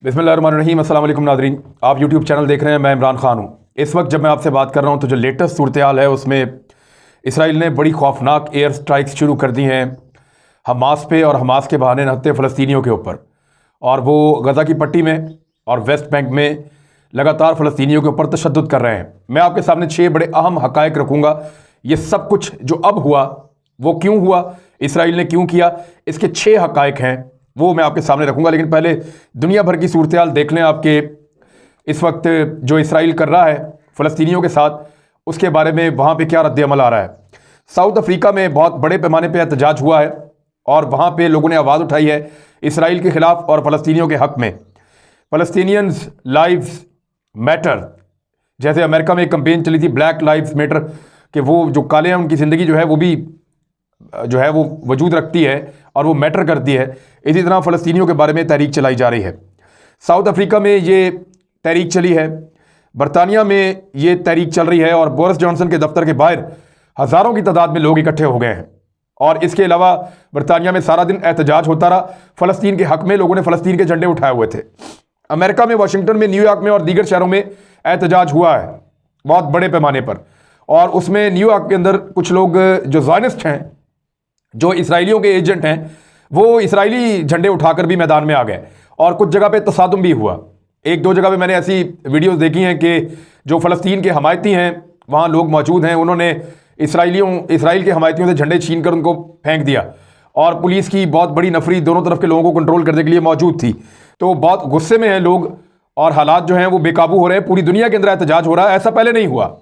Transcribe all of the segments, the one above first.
बिस्मिल्लाहिर्रहमानिर्रहीम। अस्सलाम वालेकुम नाज़रीन, आप यूट्यूब चैनल देख रहे हैं। मैं इमरान खान हूँ। इस वक्त जब मैं आपसे बात कर रहा हूँ तो जो लेटेस्ट सूरत हाल है उसमें इसराइल ने बड़ी खौफनाक एयर स्ट्राइक्स शुरू कर दी हैं हमास पे और हमास के बहाने नहते फ़लस्तीनियों के ऊपर। और वो गज़ा की पट्टी में और वेस्ट बैंक में लगातार फ़लस्तीनियों के ऊपर तशद्दुद कर रहे हैं। मैं आपके सामने 6 बड़े अहम हक़ाइक़ रखूँगा। ये सब कुछ जो अब हुआ वो क्यों हुआ, इसराइल ने क्यों किया, इसके 6 हक़ाइक़ हैं, वो मैं आपके सामने रखूंगा। लेकिन पहले दुनिया भर की सूरत हाल देख लें आपके इस वक्त जो इसराइल कर रहा है फ़लस्तीनियों के साथ, उसके बारे में वहाँ पे क्या रद्द-ए-अमल आ रहा है। साउथ अफ्रीका में बहुत बड़े पैमाने पे एहतजाज हुआ है और वहाँ पे लोगों ने आवाज़ उठाई है इसराइल के ख़िलाफ़ और फ़लस्तीनियों के हक़ में। फ़लस्तीनियंस लाइव्स मैटर, जैसे अमेरिका में एक कंपेन चली थी ब्लैक लाइव्स मैटर, कि वो जो काले हैं उनकी ज़िंदगी जो है वो भी जो है वो वजूद रखती है और वो मैटर करती है। इसी तरह फ़लस्तीनियों के बारे में तहरीक चलाई जा रही है। साउथ अफ्रीका में ये तहरीक चली है, बरतानिया में ये तहरीक चल रही है और बोरिस जॉनसन के दफ्तर के बाहर हज़ारों की तादाद में लोग इकट्ठे हो गए हैं। और इसके अलावा बरतानिया में सारा दिन एहतजाज होता रहा। फ़लस्तीन के हक़ में लोगों ने फ़लस्तीन के झंडे उठाए हुए थे। अमेरिका में, वाशिंगटन में, न्यूयॉर्क में और दीगर शहरों में एहतजाज हुआ है बहुत बड़े पैमाने पर। और उसमें न्यूयॉर्क के अंदर कुछ लोग जो ज़ायनिस्ट हैं, जो इसराइलियों के एजेंट हैं, वो इसराइली झंडे उठाकर भी मैदान में आ गए और कुछ जगह पे तसादुम भी हुआ। एक दो जगह पे मैंने ऐसी वीडियोस देखी हैं कि जो फ़लस्तीन के हमायती हैं, वहाँ लोग मौजूद हैं, उन्होंने इसराइल के हमायतियों से झंडे छीन कर उनको फेंक दिया और पुलिस की बहुत बड़ी नफरी दोनों तरफ के लोगों को कंट्रोल करने के लिए मौजूद थी। तो बहुत गुस्से में हैं लोग और हालात जो हैं वो बेकाबू हो रहे हैं। पूरी दुनिया के अंदर एहतजाज हो रहा है, ऐसा पहले नहीं हुआ।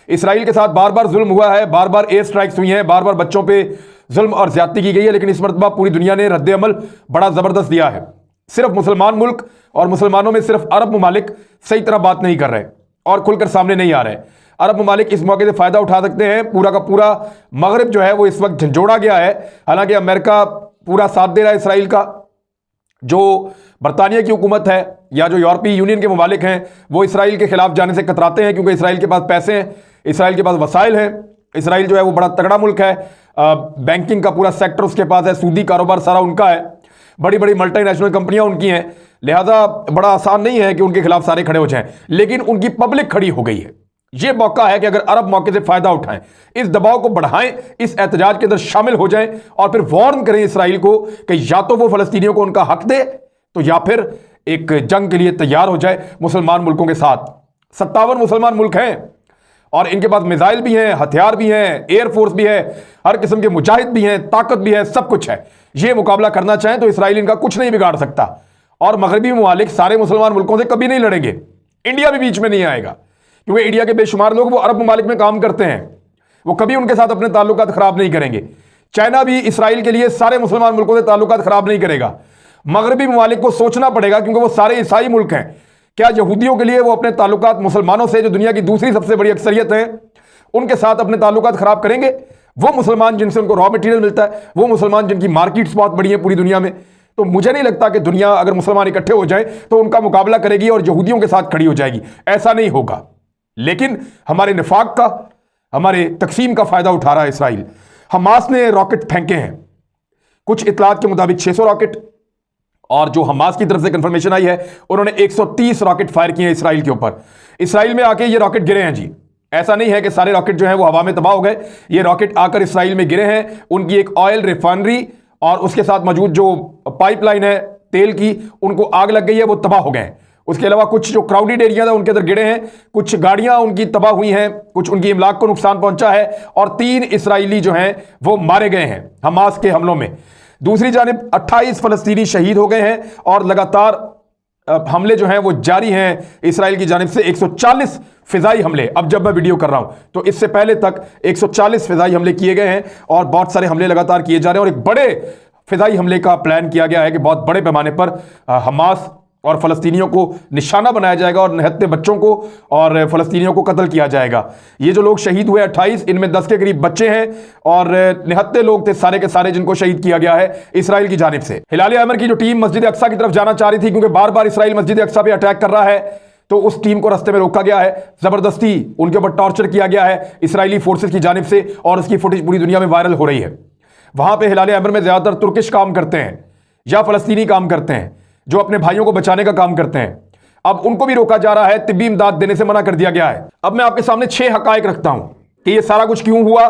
इसराइल के साथ बार बार जुल्म हुआ है, बार बार एयर स्ट्राइक्स हुई हैं, बार बार बच्चों पे जुल्म और ज्यादती की गई है, लेकिन इस मरतबा पूरी दुनिया ने रद्द-ए-अमल बड़ा ज़बरदस्त दिया है। सिर्फ मुसलमान मुल्क और मुसलमानों में सिर्फ अरब ममालिक सही तरह बात नहीं कर रहे और खुलकर सामने नहीं आ रहे। अरब ममालिक इस मौके से फ़ायदा उठा सकते हैं। पूरा का पूरा मगरब जो है वो इस वक्त झंझोड़ा गया है। हालांकि अमेरिका पूरा साथ दे रहा है इसराइल का। जो बरतानिया की हुकूमत है या जो यूरोपीय यूनियन के ममालिक हैं, वो इसराइल के खिलाफ जाने से कतराते हैं, क्योंकि इसराइल के पास पैसे हैं, इसराइल के पास वसाइल हैं। इसराइल जो है वो बड़ा तगड़ा मुल्क है, बैंकिंग का पूरा सेक्टर उसके पास है, सूदी कारोबार सारा उनका है, बड़ी बड़ी मल्टीनेशनल कंपनियां उनकी हैं। लिहाजा बड़ा आसान नहीं है कि उनके खिलाफ सारे खड़े हो जाएं, लेकिन उनकी पब्लिक खड़ी हो गई है। यह मौका है कि अगर अरब मौके से फायदा उठाएं, इस दबाव को बढ़ाएं, इस एहतजाज के अंदर शामिल हो जाएं और फिर वार्न करें इसराइल को कि या तो वो फ़लस्तीनियों को उनका हक दे, तो या फिर एक जंग के लिए तैयार हो जाए मुसलमान मुल्कों के साथ। 57 मुसलमान मुल्क हैं और इनके पास मिसाइल भी हैं, हथियार भी हैं, एयरफोर्स भी है, हर किस्म के मुजाहिद भी हैं, ताकत भी है, सब कुछ है। ये मुकाबला करना चाहें तो इसराइल इनका कुछ नहीं बिगाड़ सकता। और मगरबी ममालिक सारे मुसलमान मुल्कों से कभी नहीं लड़ेंगे। इंडिया भी बीच में नहीं आएगा, क्योंकि इंडिया के बेशुमार लोग वो अरब ममालिक में काम करते हैं, वो कभी उनके साथ अपने ताल्लुकात खराब नहीं करेंगे। चाइना भी इसराइल के लिए सारे मुसलमान मुल्कों से ताल्लुकात खराब नहीं करेगा। मगरबी ममालिक को सोचना पड़ेगा, क्योंकि वो सारे ईसाई मुल्क हैं। क्या यहूदियों के लिए वो अपने ताल्लुकात मुसलमानों से, जो दुनिया की दूसरी सबसे बड़ी अक्सरियत है, उनके साथ अपने ताल्लुकात खराब करेंगे? वो मुसलमान जिनसे उनको रॉ मटेरियल मिलता है, वो मुसलमान जिनकी मार्केट्स बहुत बड़ी है पूरी दुनिया में। तो मुझे नहीं लगता कि दुनिया अगर मुसलमान इकट्ठे हो जाए तो उनका मुकाबला करेगी और यहूदियों के साथ खड़ी हो जाएगी। ऐसा नहीं होगा। लेकिन हमारे निफाक का, हमारे तकसीम का फायदा उठा रहा है इसराइल। हमास ने रॉकेट फेंके हैं, कुछ इतलात के मुताबिक 600 रॉकेट, और जो हमास की तरफ से कंफर्मेशन आई है उन्होंने 130 रॉकेट फायर किए हैं इसराइल के ऊपर। इसराइल में आके ये रॉकेट गिरे हैं जी। ऐसा नहीं है कि सारे रॉकेट जो हैं वो हवा में तबाह हो गए। ये रॉकेट आकर इसराइल में गिरे हैं। उनकी एक ऑयल रिफाइनरी और उसके साथ मौजूद जो पाइपलाइन है तेल की, उनको आग लग गई है, वो तबाह हो गए हैं। उसके अलावा कुछ जो क्राउडेड एरिया था उनके अंदर गिरे हैं, कुछ गाड़ियां उनकी तबाह हुई हैं, कुछ उनकी इमलाक को नुकसान पहुंचा है और 3 इसराइली जो हैं वो मारे गए हैं हमास के हमलों में। दूसरी जानिब 28 फ़लस्तीनी शहीद हो गए हैं और लगातार हमले जो हैं वो जारी हैं इसराइल की जानिब से। 140 फ़िज़ाई हमले, अब जब मैं वीडियो कर रहा हूं तो इससे पहले तक 140 फ़िज़ाई हमले किए गए हैं और बहुत सारे हमले लगातार किए जा रहे हैं। और एक बड़े फ़िज़ाई हमले का प्लान किया गया है कि बहुत बड़े पैमाने पर हमास और फ़लस्तीनियों को निशाना बनाया जाएगा और निहत्ते बच्चों को और फ़लस्तीनियों को कत्ल किया जाएगा। ये जो लोग शहीद हुए 28, इनमें 10 के करीब बच्चे हैं और निहत्ते लोग थे सारे के सारे जिनको शहीद किया गया है इसराइल की जानिब से। हिलाल अहमर की जो टीम मस्जिद अक्सा की तरफ जाना चाह रही थी, क्योंकि बार बार इसराइल मस्जिद अक्सा पे अटैक कर रहा है, तो उस टीम को रास्ते में रोका गया है। ज़बरदस्ती उनके ऊपर टॉर्चर किया गया है इसराइली फोर्सेज की जानिब से और उसकी फुटेज पूरी दुनिया में वायरल हो रही है। वहाँ पर हिलाल अहमर में ज़्यादातर तुर्किश काम करते हैं या फ़लस्तीनी काम करते हैं। जो अपने भाइयों को बचाने का काम करते हैं, अब उनको भी रोका जा रहा है, तिब्बी इमदाद देने से मना कर दिया गया है। अब मैं आपके सामने 6 हकायक रखता हूं कि यह सारा कुछ क्यों हुआ,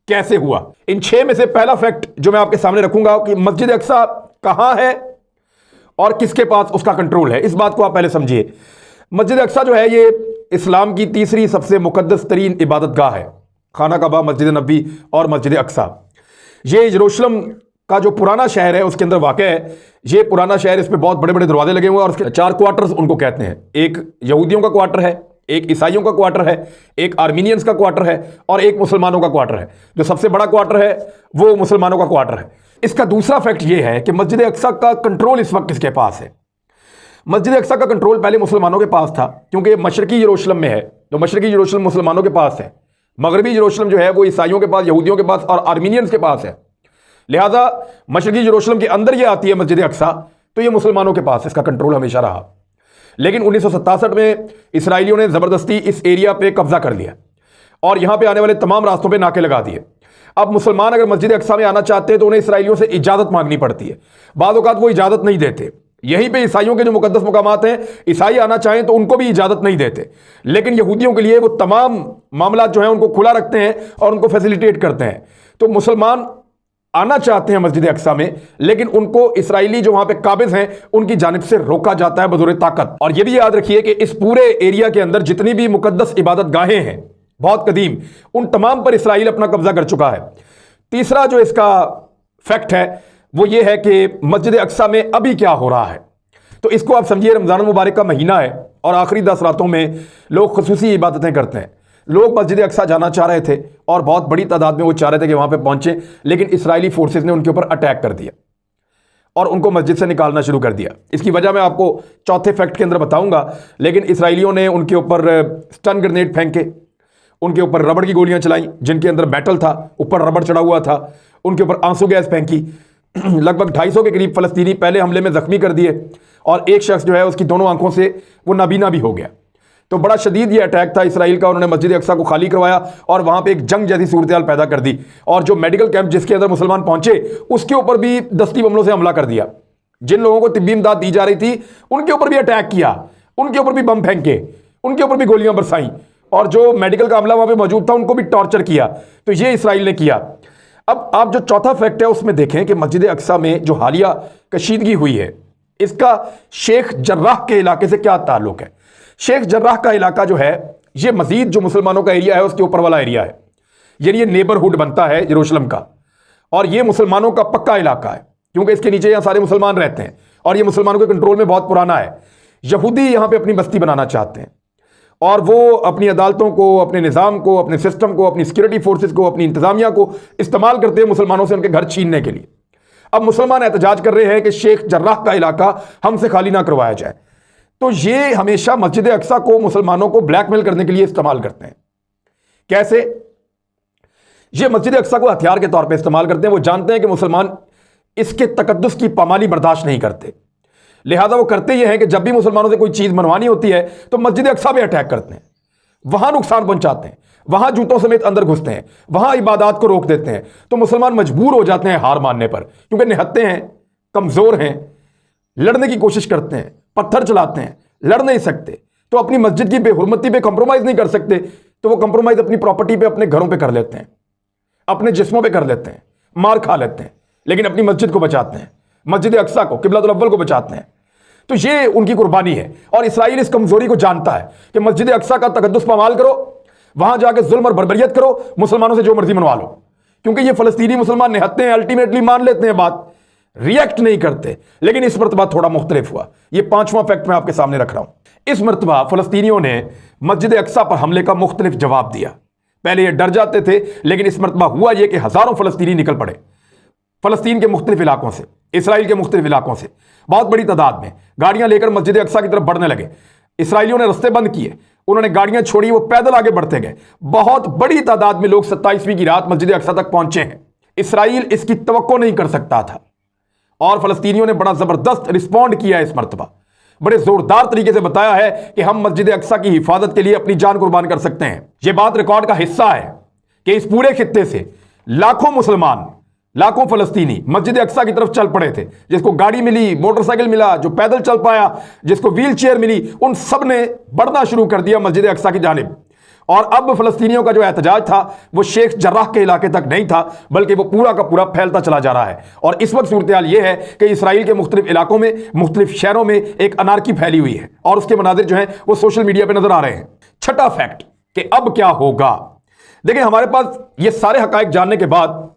कैसे हुआ। इन 6 में से पहला फैक्ट जो मैं आपके सामने रखूंगा कि मस्जिद अक्सा कहां है और किसके पास उसका कंट्रोल है। इस बात को आप पहले समझिए। मस्जिद अक्सा जो है ये इस्लाम की तीसरी सबसे मुकद्दस तरीन इबादत गाह है। खाना काबा, मस्जिद नबी और मस्जिद अक्सा, ये यरूशलेम का जो पुराना शहर है उसके अंदर वाक़ है। ये पुराना शहर, इस पे बहुत बड़े बड़े दरवाजे लगे हुए हैं और उसके 4 क्वार्टर्स उनको कहते हैं। एक यहूदियों का क्वार्टर है, एक ईसाइयों का क्वार्टर है, एक आर्मीनियंस का क्वार्टर है और एक मुसलमानों का क्वार्टर है। जो सबसे बड़ा क्वार्टर है वो मुसलमानों का क्वार्टर है। इसका दूसरा फैक्ट ये है कि मस्जिद अक्सा का कंट्रोल इस वक्त किसके पास है। मस्जिद अक्सा का कंट्रोल पहले मुसलमानों के पास था, क्योंकि मशरकी यरूशलेम में है, तो मशरकी यरूशलेम मुसलमानों के पास है। मगरबी यरूशलेम जो है वो ईसाइयों के पास, यहूदियों के पास और आर्मीनियंस के पास है। लिहाजा मशरकी यरूशलेम के अंदर ये आती है मस्जिद अक्सा, तो ये मुसलमानों के पास इसका कंट्रोल हमेशा रहा। लेकिन 1967 में इसराइलियों ने ज़बरदस्ती इस एरिया पे कब्जा कर लिया और यहाँ पे आने वाले तमाम रास्तों पे नाके लगा दिए। अब मुसलमान अगर मस्जिद अक्सा में आना चाहते हैं तो उन्हें इसराइलियों से इजाज़त मांगनी पड़ती है। बाद औक़ात वो इजाज़त नहीं देते। यहीं पे ईसाइयों के जो मुकद्दस मुकामात हैं, ईसाई आना चाहें तो उनको भी इजाज़त नहीं देते। लेकिन यहूदियों के लिए वो तमाम मामला जो है उनको खुला रखते हैं और उनको फैसिलिटेट करते हैं। तो मुसलमान आना चाहते हैं मस्जिद अक्सा में, लेकिन उनको इसराइली जो वहां पे काबिज हैं उनकी जानिब से रोका जाता है बज़ोर ताकत। और यह भी याद रखिए कि इस पूरे एरिया के अंदर जितनी भी मुकद्दस इबादत गाहें हैं बहुत कदीम, उन तमाम पर इसराइल अपना कब्जा कर चुका है। तीसरा जो इसका फैक्ट है वो ये है कि मस्जिद अक्सा में अभी क्या हो रहा है। तो इसको आप समझिए, रमज़ान मुबारक का महीना है और आखिरी 10 रातों में लोग खुसूसी इबादतें करते हैं। लोग मस्जिद अक्सा जाना चाह रहे थे और बहुत बड़ी तादाद में वो चाह रहे थे कि वहाँ पे पहुँचें, लेकिन इसराइली फोर्सेस ने उनके ऊपर अटैक कर दिया और उनको मस्जिद से निकालना शुरू कर दिया। इसकी वजह मैं आपको चौथे फैक्ट के अंदर बताऊंगा। लेकिन इसराइलियों ने उनके ऊपर स्टन ग्रेनेड फेंके, उनके ऊपर रबड़ की गोलियां चलाई जिनके अंदर मेटल था, ऊपर रबड़ चढ़ा हुआ था, उनके ऊपर आंसू गैस फेंकी। लगभग 250 के करीब फ़लस्तीनी पहले हमले में ज़ख्मी कर दिए और एक शख्स जो है उसकी दोनों आंखों से वो नाबीना भी हो गया। तो बड़ा शदीद ये अटैक था इसराइल का। उन्होंने मस्जिद अक्सा को खाली करवाया और वहाँ पे एक जंग जैसी सूरत पैदा कर दी और जो मेडिकल कैंप जिसके अंदर मुसलमान पहुंचे उसके ऊपर भी दस्ती बमलों से हमला कर दिया। जिन लोगों को तिब्बी इमदाद दी जा रही थी उनके ऊपर भी अटैक किया, उनके ऊपर भी बम फेंके, उनके ऊपर भी गोलियां बरसाई और जो मेडिकल का अमला वहाँ पे मौजूद था उनको भी टॉर्चर किया। तो ये इसराइल ने किया। अब आप जो चौथा फैक्ट है उसमें देखें कि मस्जिद अक्सा में जो हालिया कशीदगी हुई है इसका शेख जर्राह के इलाके से क्या ताल्लुक है। शेख जर्राह का इलाका जो है ये मजीद जो मुसलमानों का एरिया है उसके ऊपर वाला एरिया है, यानी ये नेबरहुड बनता है यरूशलेम का और ये मुसलमानों का पक्का इलाका है क्योंकि इसके नीचे यहाँ सारे मुसलमान रहते हैं और ये मुसलमानों के कंट्रोल में बहुत पुराना है। यहूदी यहाँ पे अपनी बस्ती बनाना चाहते हैं और वो अपनी अदालतों को, अपने निज़ाम को, अपने सिस्टम को, अपनी सिक्योरिटी फोर्सेस को, अपनी इंतजामिया को इस्तेमाल करते हैं मुसलमानों से उनके घर छीनने के लिए। अब मुसलमान एहतजाज कर रहे हैं कि शेख जर्राह का इलाका हमसे खाली ना करवाया जाए। तो ये हमेशा मस्जिद अक्सा को मुसलमानों को ब्लैकमेल करने के लिए इस्तेमाल करते हैं। कैसे? ये मस्जिद अक्सा को हथियार के तौर पे इस्तेमाल करते हैं। वो जानते हैं कि मुसलमान इसके तकद्दुस की पामाली बर्दाश्त नहीं करते, लिहाजा वो करते ये हैं कि जब भी मुसलमानों से कोई चीज़ मनवानी होती है तो मस्जिद अक्सा पे अटैक करते हैं, वहां नुकसान पहुंचाते हैं, वहां जूतों समेत अंदर घुसते हैं, वहां इबादत को रोक देते हैं। तो मुसलमान मजबूर हो जाते हैं हार मानने पर, क्योंकि निहत्ते हैं, कमज़ोर हैं, लड़ने की कोशिश करते हैं, पत्थर चलाते हैं, लड़ नहीं सकते, तो अपनी मस्जिद की बेहुरमती पे कंप्रोमाइज़ नहीं कर सकते, तो वो कंप्रोमाइज़ अपनी प्रॉपर्टी पे, अपने घरों पे कर लेते हैं, अपने जिस्मों पे कर लेते हैं, मार खा लेते हैं, लेकिन अपनी मस्जिद को बचाते हैं, मस्जिद अक्सा को, किबलतुल अव्वल को बचाते हैं। तो ये उनकी कुर्बानी है और इसराइल इस कमजोरी को जानता है कि मस्जिद अक्सा का तकद्दुस पामाल करो, वहां जाके जुल्म और बर्बरियत करो, मुसलमानों से जो मर्जी मनवा लो, क्योंकि ये फलस्तीनी मुसलमान निहत्ते हैं, अल्टीमेटली मान लेते हैं बात, रिएक्ट नहीं करते। लेकिन इस मरतबा थोड़ा मुख्तलिफ हुआ। ये 5वां फैक्ट मैं आपके सामने रख रहा हूं। इस मरतबा फलस्तीनियों ने मस्जिद अक्सा पर हमले का मुख्तलिफ जवाब दिया। पहले ये डर जाते थे, लेकिन इस मरतबा हुआ यह कि हजारों फलस्तीनी निकल पड़े फलस्तीन के मुख्तलिफ इलाकों से, इसराइल के मुख्तलिफ इलाकों से, बहुत बड़ी तादाद में गाड़ियां लेकर मस्जिद अक्सा की तरफ बढ़ने लगे। इसराइलियों ने रास्ते बंद किए, उन्होंने गाड़ियां छोड़ी, वो पैदल आगे बढ़ते गए। बहुत बड़ी तादाद में लोग 27वीं की रात मस्जिद अक्सा तक पहुंचे हैं। इसराइल इसकी तवक्को नहीं कर सकता था और फलस्तीनियों ने बड़ा जबरदस्त रिस्पॉन्ड किया इस मरतबा। बड़े जोरदार तरीके से बताया है कि हम मस्जिद अक्सा की हिफाजत के लिए अपनी जान कुर्बान कर सकते हैं। यह बात रिकॉर्ड का हिस्सा है कि इस पूरे खित्ते से लाखों मुसलमान लाखों फलस्तीनी मस्जिद अक्सा की तरफ चल पड़े थे। जिसको गाड़ी मिली, मोटरसाइकिल मिला, जो पैदल चल पाया, जिसको व्हील चेयर मिली, उन सब ने बढ़ना शुरू कर दिया मस्जिद अक्सा की जानिब। और अब फलस्तीनियों का जो एहतजाज था वो शेख जर्राह के इलाके तक नहीं था, बल्कि वो पूरा का पूरा फैलता चला जा रहा है। और इस वक्त सूरत हाल ये है कि इसराइल के मुख्तलिफ इलाकों में, मुख्तलिफ शहरों में एक अनार्की फैली हुई है और उसके मनाजिर जो हैं वो सोशल मीडिया पर नजर आ रहे हैं। छठा फैक्ट कि अब क्या होगा। देखिए, हमारे पास ये सारे हकायक जानने के बाद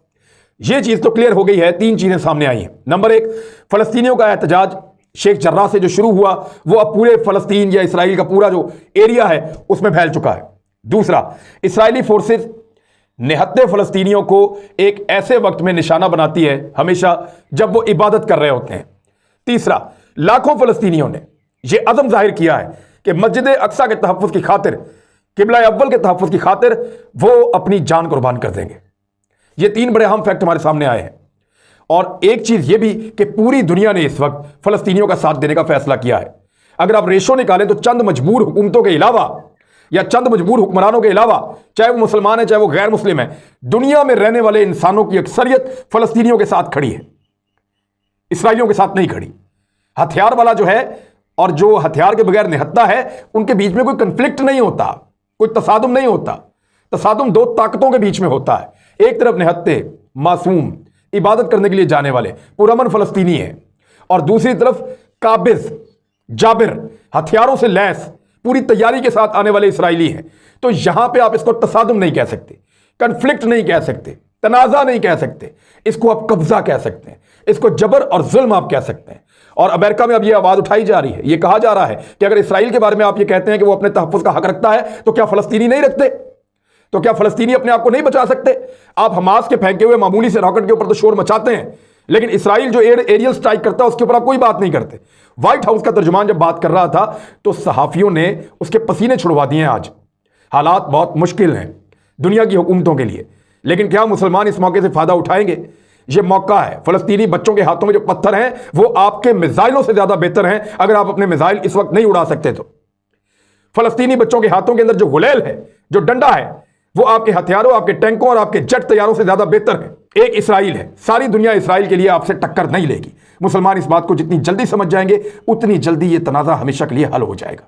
ये चीज तो क्लियर हो गई है, तीन चीजें सामने आई हैं। नंबर एक, फलस्तीनियों का एहतजाज शेख जर्राह से जो शुरू हुआ वो अब पूरे फलस्तीन या इसराइल का पूरा जो एरिया है उसमें फैल चुका है। दूसरा, इसराइली फोर्सेस निहत्ते फलस्तीनियों को एक ऐसे वक्त में निशाना बनाती है हमेशा जब वो इबादत कर रहे होते हैं। तीसरा, लाखों फलस्तीनियों ने यह अज़म जाहिर किया है कि मस्जिद अक्सा के तहफ़्फ़ुज़ की खातिर, किबला अव्वल के तहफ़्फ़ुज़ की खातिर वो अपनी जान कुर्बान कर देंगे। ये तीन बड़े अहम फैक्ट हमारे सामने आए हैं। और एक चीज ये भी कि पूरी दुनिया ने इस वक्त फलस्तीनियों का साथ देने का फैसला किया है। अगर आप रेशो निकालें तो चंद मजबूर हुकूमतों के अलावा या चंद मजबूर हुक्मरानों के अलावा, चाहे वो मुसलमान है चाहे वो गैर मुस्लिम है, दुनिया में रहने वाले इंसानों की अक्सरियत फलस्तीनियों के साथ खड़ी है, इसराइलियों के साथ नहीं खड़ी। हथियार वाला जो है और जो हथियार के बगैर निहत्ता है, उनके बीच में कोई कंफ्लिक्ट नहीं होता, कोई तसादुम नहीं होता। तसादुम दो ताकतों के बीच में होता है। एक तरफ निहत्ते मासूम इबादत करने के लिए जाने वाले पुरअमन फलस्तीनी है, और दूसरी तरफ काबिज जाबिर हथियारों से लैस पूरी तैयारी के साथ आने वाले इसराइली हैं। तो यहां पे आप इसको तसादुम नहीं कह सकते, कन्फ्लिक्ट नहीं कह सकते, तनाजा नहीं कह सकते, इसको आप कब्जा कह सकते हैं, इसको जबर और जुल्म आप कह सकते हैं। और अमेरिका में अब यह आवाज उठाई जा रही है, यह कहा जा रहा है कि अगर इसराइल के बारे में आप ये कहते हैं कि वो अपने तहफ़्फ़ुज़ का हक रखता है, तो क्या फलस्तीनी नहीं रखते? तो क्या फलस्तीनी अपने आप को नहीं बचा सकते? आप हमास के फेंके हुए मामूली से रॉकेट के ऊपर तो शोर मचाते हैं, लेकिन इसराइल जो एरियल स्ट्राइक करता है उसके ऊपर आप कोई बात नहीं करते। व्हाइट हाउस का तर्जुमान जब बात कर रहा था तो सहाफियों ने उसके पसीने छुड़वा दिए हैं। आज हालात बहुत मुश्किल हैं दुनिया की हुकूमतों के लिए, लेकिन क्या मुसलमान इस मौके से फायदा उठाएंगे? यह मौका है। फलस्तीनी बच्चों के हाथों में जो पत्थर हैं वो आपके मिसाइलों से ज्यादा बेहतर हैं। अगर आप अपने मिसाइल इस वक्त नहीं उड़ा सकते तो फलस्तीनी बच्चों के हाथों के अंदर जो गुलेल है, जो डंडा है, वो आपके हथियारों, आपके टैंकों और आपके जेट तैयारों से ज्यादा बेहतर है। एक इसराइल है, सारी दुनिया इसराइल के लिए आपसे टक्कर नहीं लेगी। मुसलमान इस बात को जितनी जल्दी समझ जाएंगे उतनी जल्दी ये तनाज़ा हमेशा के लिए हल हो जाएगा।